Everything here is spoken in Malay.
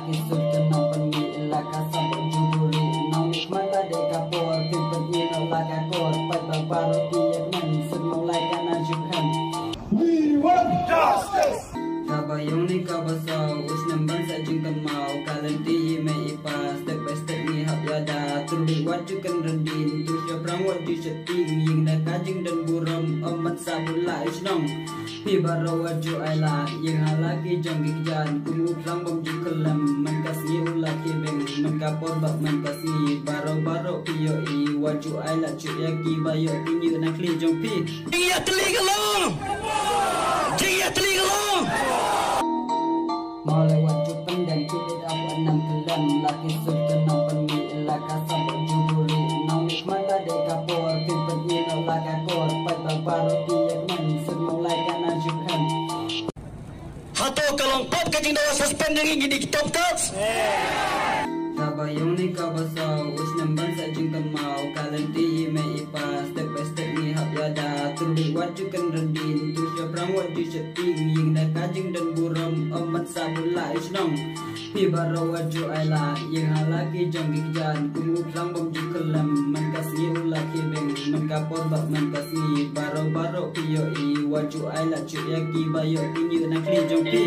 laki surga nampan mi ilaka sampai juburi nau nikmat badai kapor timpen ino laka kor pada baru tiyak men semua laikan ajukan. We want justice. Kabayong ni kabasau usnam bansa jengkan mau kalian ti me ipas step by step ni hap yada turbi wajukan rendin tu syapram waju seting yang dah kajing dan buram amat sabula isnong pi baro waju aila yang halaki jonggik jan kumut rambam jukelam menkasni ulaki beng menkapor bak menkasni baro piyo i waju aila cuyaki bayo tinyu nakli jong pi dia telingalong dia telingalong. Mau lewat cupan dan kilit aku enam kelam laki surga nampan mi ilaka sampai juburi nau nikmat badai kapor timpen ino laka kor pada baru tiyak men semua laikan ajukan. Hato kalong pop kajing dawa suspend yang ingin dikitop tas. Kabayong ni kabasau usnam bansa jengkan mau kalian ti me ipas step by step ni hap yada turbi wajukan rendin tu syapram waju seting yang dah kajing dan buram amat sabula isnong pi baro waju aila yang halaki jonggik jan kumut rambam jukelam menkasni ulaki beng menkapor bak menkasni baro piyo i waju aila cuyaki bayo tinyu nakli jong pi